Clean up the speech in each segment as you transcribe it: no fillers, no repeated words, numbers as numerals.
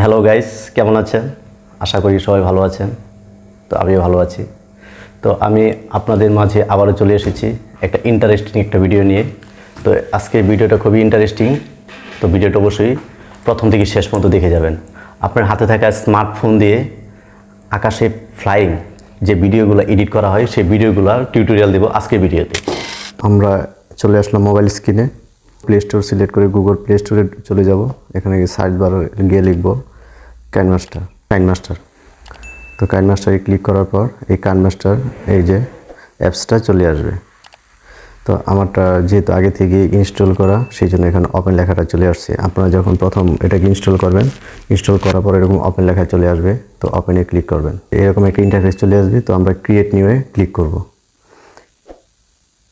Hello guys, কেমন আছেন? আশা করি সবাই ভালো আছেন। তো আমিও ভালো আছি। তো আমি আপনাদের মাঝে আবারও চলে এসেছি একটা ইন্টারেস্টিং একটা ভিডিও নিয়ে। তো আজকের ভিডিওটা খুবই ইন্টারেস্টিং। তো ভিডিওটা অবশ্যই প্রথম থেকে শেষ পর্যন্ত দেখে যাবেন। আপনার হাতে থাকা স্মার্টফোন দিয়ে আকাশে ফ্লাইং যে ভিডিওগুলো এডিট করা হয় সেই ভিডিওগুলোর টিউটোরিয়াল দেব আজকের ভিডিওতে। আমরা চলে আসলাম মোবাইল স্ক্রিনে। প্লে স্টোর সিলেক্ট করে গুগল প্লে স্টোরে চলে যাব। এখানে সার্চ বারে গিয়ে লিখব কাইনমাস্টার। তো কাইনমাস্টারে ক্লিক করার পর এই কাইনমাস্টার এই যে অ্যাপসটা চলে আসবে। তো আমারটা যেহেতু আগে থেকে ইনস্টল করা, সেই জন্য এখানে ওপেন লেখাটা চলে আসছে। আপনারা যখন প্রথম এটাকে ইনস্টল করবেন, ইনস্টল করার পর এরকম ওপেন লেখা চলে আসবে। তো ওপেনে ক্লিক করবেন, এরকম একটা ইন্টারফেস চলে আসবে। তো আমরা ক্রিয়েট নিউয়ে ক্লিক করব।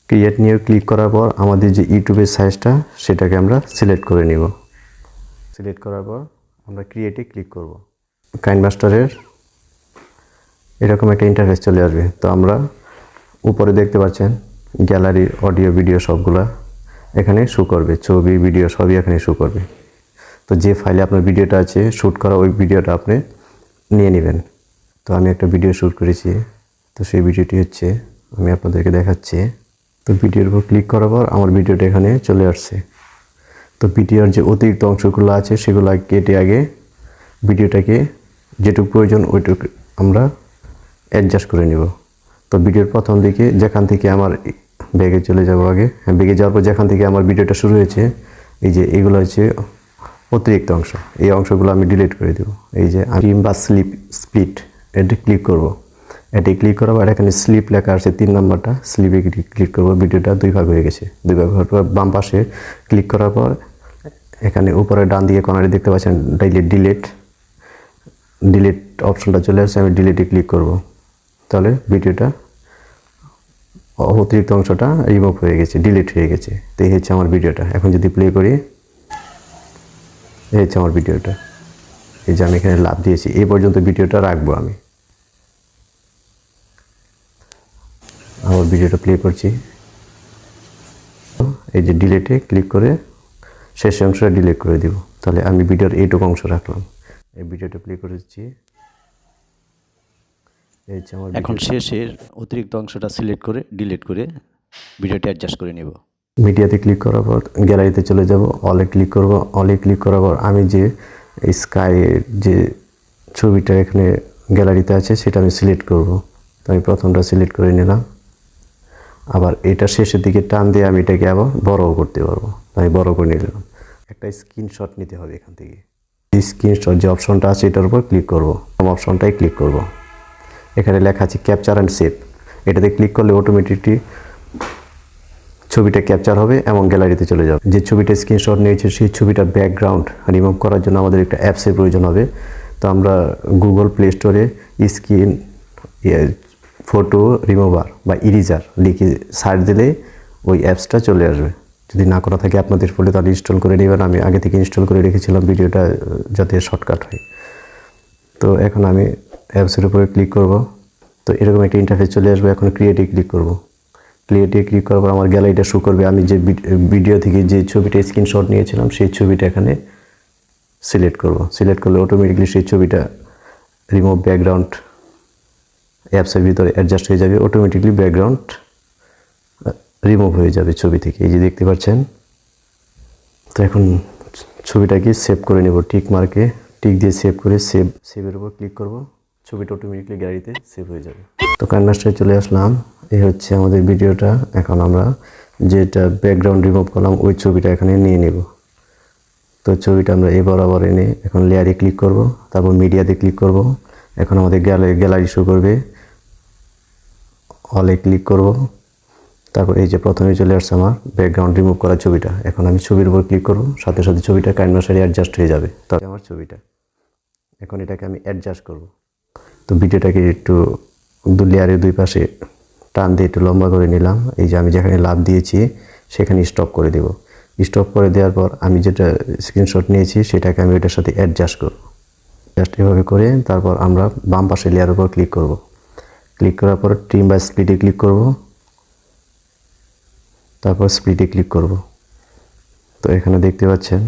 ক্রিয়েট নিউ ক্লিক করার পর আমাদের যে ইউটিউবের সাইজটা সেটাকে আমরা সিলেক্ট করে নিব। সিলেক্ট করার পর আমরা ক্রিয়েটে ক্লিক করব। কাইনমাস্টারের এরকম একটা ইন্টারফেস চলে আসবে। তো আমরা উপরে দেখতে পাচ্ছেন গ্যালারি, অডিও, ভিডিও সবগুলা এখানে শো করবে। ছবি, ভিডিও সবই এখানে শো করবে। তো যে ফাইলে আপনার ভিডিওটা আছে শ্যুট করা, ওই ভিডিওটা আপনি নিয়ে নেবেন। তো আমি একটা ভিডিও শ্যুট করেছি, তো সেই ভিডিওটি হচ্ছে আমি আপনাদেরকে দেখাচ্ছি। তো ভিডিওর উপর ক্লিক করার পর আমার ভিডিওটা এখানে চলে আসছে। তো ভিডিওর যে অতিরিক্ত অংশগুলো আছে সেগুলো কেটে আগে ভিডিওটাকে যেটুকু প্রয়োজন ওইটুকু আমরা অ্যাডজাস্ট করে নিব। তো ভিডিওর প্রথম দিকে যেখান থেকে আমার ব্যাগে চলে যাব, আগে ব্যাগে যাওয়ার পর যেখান থেকে আমার ভিডিওটা শুরু হয়েছে, এই যে এগুলো হচ্ছে অতিরিক্ত অংশ। এই অংশগুলো আমি ডিলিট করে দেব। এই যে ট্রিম বা স্প্লিট, এটা ক্লিক করব। এটি ক্লিক করার পর এখানে স্লিপ লেখা আছে 3 নম্বরটা, স্লিপে ক্লিক করব। ভিডিওটা 2 ভাগ হয়ে গেছে। 2 ভাগ হওয়ার পর বাম পাশে ক্লিক করার পর এখানে উপরে ডান দিকে কর্নারে দেখতে পাচ্ছেন ডিলিট অপশনটা চলে আসছে। আমি ডিলিটে ক্লিক করব। তাহলে ভিডিওটা অতিরিক্ত অংশটা রিমুভ হয়ে গেছে, ডিলিট হয়ে গেছে। তো এই হচ্ছে আমার ভিডিওটা। এখন যদি প্লে করি, এই হচ্ছে আমার ভিডিওটা। এই যে আমি এখানে লাভ দিয়েছি, এই পর্যন্ত ভিডিওটা রাখবো আমি। আমার ভিডিওটা প্লে করছি। এই যে ডিলিটে ক্লিক করে শেষ অংশটা ডিলিট করে দিব। তাহলে আমি ভিডিওর এইটুকু অংশ রাখলাম। এই ভিডিওটা প্লে করেছি। এই হচ্ছে আমার এখন শেষের অতিরিক্ত অংশটা সিলেক্ট করে ডিলিট করে ভিডিওটি অ্যাডজাস্ট করে নেব। মিডিয়াতে ক্লিক করার পর গ্যালারিতে চলে যাব। অলে ক্লিক করব। অলে ক্লিক করার পর আমি যে স্কাইয়ের যে ছবিটা এখানে গ্যালারিতে আছে সেটা আমি সিলেক্ট করব। তো আমি প্রথমটা সিলেক্ট করে নিলাম। আবার এটা শেষের দিকে টান দিয়ে আমি এটাকে আবার বড়ও করতে পারবো। আমি বড় করে নিলাম। একটা স্ক্রিনশট নিতে হবে এখান থেকে। এই স্ক্রিনশট যে অপশনটা আছে এটার উপর ক্লিক করব। অপশনটাই ক্লিক করব। এখানে লেখা আছে ক্যাপচার অ্যান্ড সেভ। এটাতে ক্লিক করলে অটোমেটিকলি ছবিটা ক্যাপচার হবে এবং গ্যালারিতে চলে যাবে। যে ছবিটা স্ক্রিনশট নিয়েছে সেই ছবিটার ব্যাকগ্রাউন্ড রিমুভ করার জন্য আমাদের একটা অ্যাপসের প্রয়োজন হবে। তো আমরা গুগল প্লে স্টোরে স্ক্রিন ফটো রিমুভার বা ইরেজার লিখে সার্চ দিলে ওই অ্যাপসটা চলে আসবে। যদি না করা থাকে আপনাদের ফোনে, তাহলে ইনস্টল করে নেবেন। আমি আগে থেকে ইনস্টল করে রেখেছিলাম ভিডিওটা যাতে শর্টকাট হয়। তো এখন আমি অ্যাপসের উপরে ক্লিক করব। তো এরকম একটা ইন্টারফেস চলে আসবে। এখন ক্রিয়েটে ক্লিক করব। ক্রিয়েটে ক্লিক করার পর আমার গ্যালারিটা শো করবে। আমি যে ভিডিও থেকে যে ছবিটা স্ক্রিনশট নিয়েছিলাম সেই ছবিটা এখানে সিলেক্ট করব। সিলেক্ট করলে অটোমেটিকলি সেই ছবিটা রিমুভ ব্যাকগ্রাউন্ড অ্যাপসের ভিতরে অ্যাডজাস্ট হয়ে যাবে। অটোমেটিকলি ব্যাকগ্রাউন্ড রিমুভ হয়ে যাবে ছবি থেকে। এই যে দেখতে পাচ্ছেন। তো এখন ছবিটাকে সেভ করে নেব। টিক মার্কে টিক দিয়ে সেভ করে সেভের উপর ক্লিক করব। ছবিটা অটোমেটিকলি গ্যালারিতে সেভ হয়ে যাবে। তো কাইনমাস্টারে চলে আসলাম। এই হচ্ছে আমাদের ভিডিওটা। এখন আমরা যেটা ব্যাকগ্রাউন্ড রিমুভ করলাম ওই ছবিটা এখানে নিয়ে নেব। তো ছবিটা আমরা এই বরাবর এনে এখন লেয়ারে ক্লিক করব। তারপর মিডিয়াতে ক্লিক করব। এখন আমাদের গ্যালারি শো করবে। অলে ক্লিক করব। তারপর এই যে প্রথমে চলে আসছে আমার ব্যাকগ্রাউন্ড রিমুভ করা ছবিটা। এখন আমি ছবির উপর ক্লিক করব, সাথে সাথে ছবিটা কাইনমাস্টারে অ্যাডজাস্ট হয়ে যাবে। তবে আমার ছবিটা এখন এটাকে আমি অ্যাডজাস্ট করব। তো ভিডিওটাকে একটু লেয়ারের দুই পাশে টান দিয়ে একটু লম্বা করে নিলাম। এই যে আমি যেখানে লাভ দিয়েছি সেখানে স্টপ করে দেব। স্টপ করে দেওয়ার পর আমি যেটা স্ক্রিনশট নিয়েছি সেটাকে আমি এটার সাথে অ্যাডজাস্ট করব। জাস্ট এভাবে করে তারপর আমরা বাম পাশে লেয়ারের উপর ক্লিক করব। ক্লিক করার পর ট্রিম বা স্প্লিটে ক্লিক করব। তারপর স্প্লিটে ক্লিক করব। তো এখানে দেখতে পাচ্ছেন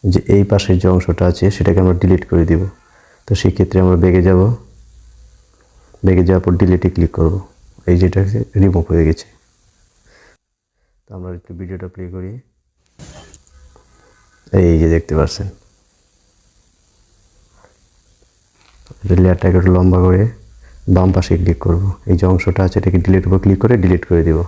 যে এই পাশের যে অংশটা আছে সেটাকে আমরা ডিলিট করে দিব। তো সেই ক্ষেত্রে আমরা ব্যাগে যাব, ব্যাগে যাওয়ার পর ডিলিটে ক্লিক করব। এই যেটা রিমুভ হয়ে গেছে। তো আমরা একটু ভিডিওটা প্লে করি। এই যে দেখতে পাচ্ছেন, লেয়ারটাকে একটু লম্বা করে বাম পাশে ক্লিক করব। এই যে অংশটা আছে এটাকে ডিলিট উপর ক্লিক করে ডিলিট করে দিব।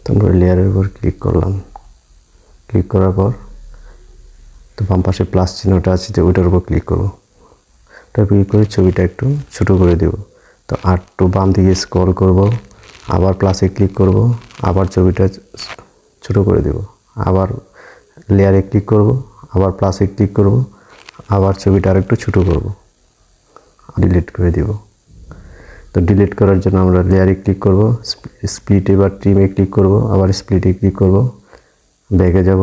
তারপর লেয়ারের উপর ক্লিক করলাম। ক্লিক করার পর তো বাম পাশে প্লাস চিহ্নটা আছে যে ওইটার উপর ক্লিক করব। ওটা ক্লিক করে ছবিটা একটু ছোটো করে দেব। তো একটু বাম দিকে স্ক্রল করব, আবার প্লাসে ক্লিক করব, আবার ছবিটা ছোটো করে দেব, আবার লেয়ারে ক্লিক করব, আবার প্লাসে ক্লিক করব, আবার ছবিটা আর একটু ছোটো করব, ডিলিট করে দেব। তো ডিলিট করার জন্য আমরা লেয়ারে ক্লিক করব, স্প্লিটে বা ট্রিমে ক্লিক করব, আবার স্প্লিটে ক্লিক করব, ব্যাগে যাব,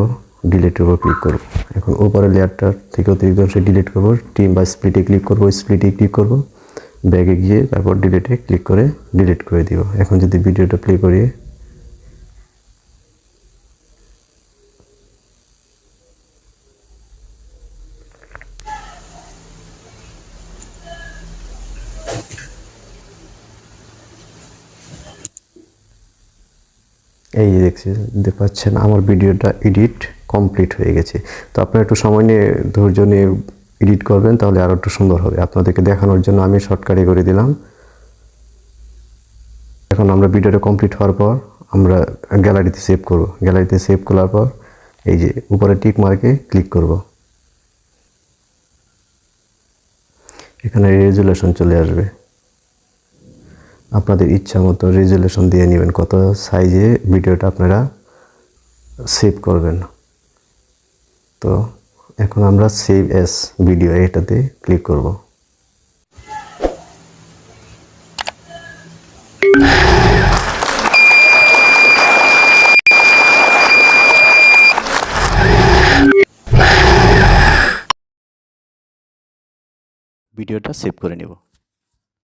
ডিলিটের উপর ক্লিক করব। এখন উপরে লেয়ারটার থেকে অতিরিক্ত অংশে ডিলিট করব, ট্রিম বা স্প্লিটে ক্লিক করব, স্প্লিটে ক্লিক করব, ব্যাগে গিয়ে তারপর ডিলিটে ক্লিক করে ডিলিট করে দিব। এখন যদি ভিডিওটা প্লে করি, এই যে দেখতে পাচ্ছেন আমার ভিডিওটা এডিট কমপ্লিট হয়ে গেছে। তো আপনারা একটু সময় নিয়ে ধৈর্য নিয়ে এডিট করবেন, তাহলে আরও একটু সুন্দর হবে। আপনাদেরকে দেখানোর জন্য আমি শর্টকাটে করে দিলাম। এখন আমরা ভিডিওটা কমপ্লিট হওয়ার পর আমরা গ্যালারিতে সেভ করব। গ্যালারিতে সেভ করার পর এই যে উপরে টিক মার্কে ক্লিক করব। এখানে রেজুলেশন চলে আসবে। আপনাদের ইচ্ছা মতো রেজুলেশন দিয়ে নেবেন, কত সাইজে ভিডিওটা আপনারা সেভ করবেন। তো এখন আমরা সেভ অ্যাজ ভিডিও এটাতে ক্লিক করব। ভিডিওটা সেভ করে নেব।